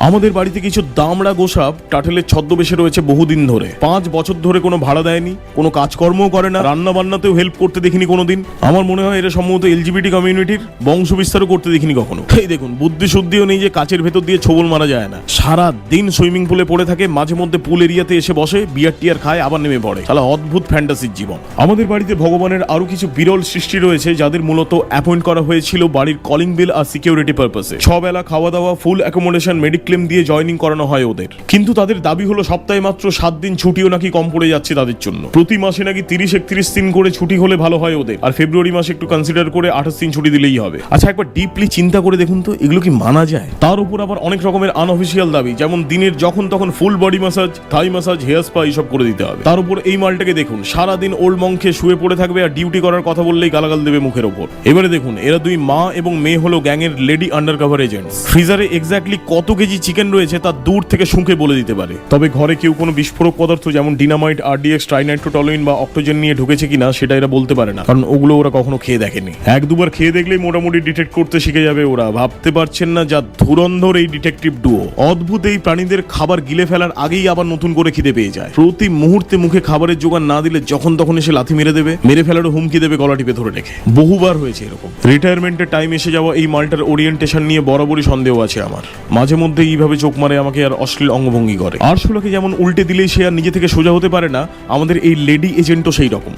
আমাদের বাড়িতে কিছু দামড়া গোসাপ টাটেলের ছদ্মবেশে রয়েছে বহুদিন ধরে। 5 বছর ধরে কোনো ভাড়া দেয়নি, কোনো কাজকর্মও করে না, রান্না বান্নাতেও হেল্প করতে দেখিনি কোনোদিন। আমার মনে হয় এরা সম্ভবত এলজিবিটি কমিউনিটির বংশ বিস্তারও করতে দেখিনি কখনো। এই দেখুন, বুদ্ধি শুদ্ধিও নেই যে কাচের ভেতর দিয়ে ছোবল মারা যায় না। সারা দিন সুইমিং পুলে পড়ে থাকে, মাঝে মধ্যে পুল এরিয়াতে এসে বসে, বিয়ার টিয়ার খায়, আবার নেমে পড়ে। তাহলে অদ্ভুত ফ্যান্টাসির জীবন। আমাদের বাড়িতে ভগবানের আরো কিছু বিরল সৃষ্টি রয়েছে যাদের মূলত অ্যাপয়েন্ট করা হয়েছিল বাড়ির কলিং বিল আর সিকিউরিটি পারপাসে। 6 বেলা খাওয়া দাওয়া, ফুল অ্যাকোমোডেশন, মেডিক্লেম দিয়ে জয়েনিং করানো হয় ওদের। কিন্তু তাদের দাবি হলো সপ্তাহে মাত্র 7 দিন ছুটিও নাকি কম পড়ে যাচ্ছে তাদের জন্য। প্রতি মাসে নাকি 30-31 দিন করে ছুটি হলে ভালো হয় ওদের। আর ফেব্রুয়ারি মাসে একটু কনসিডার করে 28 দিন ছুটি দিলেই হবে। আচ্ছা, একবার ডিপলি চিন্তা করে দেখুন তো, এগুলো কি মানা যায়? তার উপর আবার অনেক রকমের আনঅফিসিয়াল দাবি, যেমন দিনের যখন তখন ফুল বডি ম্যাসাজ, থাই ম্যাসাজ, হেয়ার স্পা এইসব করে দিতে হবে। তার উপর এই মালটাকে দেখুন, সারাদিন ওল্ড মঙ্কে শুয়ে পড়ে থাকবে আর ডিউটি করার কথা বললেই গালাগাল দেবে মুখের ওপর। এবারে দেখুন, এরা দুই মা এবং মেয়ে হলো গ্যাংয়ের লেডি আন্ডারকভার এজেন্টস। ফ্রিজারে এক্স্যাক্টলি কত কেজি চিকেন রয়েছে তা দূর থেকে শুঁকে বলে দিতে পারে। তবে ঘরে কেউ কোনো বিস্ফোরক পদার্থ যেমন ডিনামাইট, আরডিএক্স, ট্রাইনাইট্রোটলুইন বা অক্টোজেন নিয়ে ঢুকেছে কিনা সেটা এরা বলতে পারে না, কারণ ওগুলো ওরা কখনো খেয়ে দেখেনি। 1-2 বার খেয়ে দেখলেই মোটামুটি ডিটেক্ট করতে শিখে যাবে ওরা। ভাবতে পারছেন না যা ধুরন্ধর এই ডিটেকটিভ ডুও। অদ্ভুত এই প্রাণীদের খাবার গিলে ফেলার আগেই আবার নতুন করে খিদে পেয়ে যায়। প্রতি মুহূর্তে মুখে খাবারের জোগান না দিলে যখন তখন এসে লাথি মেরে দেবে, মেরে ফেলারও হুমকি দেবে গলা টিপে ধরে রেখে। বহুবার হয়েছে এরকম। রিটায়ারমেন্টের টাইম এসে যাওয়া এই মালটার ওরিয়েন্টেশন নিয়ে বরাবরই সন্দেহ আছে আমার। মাঝে মধ্যে এইভাবে চোখ মারে আমাকে আর অশ্লীল অঙ্গভঙ্গি করে। আরশোলাকে যেমন উল্টে দিলেই সে আর নিজে থেকে সোজা হতে পারে না, আমাদের এই লেডি এজেন্টও সেই রকম।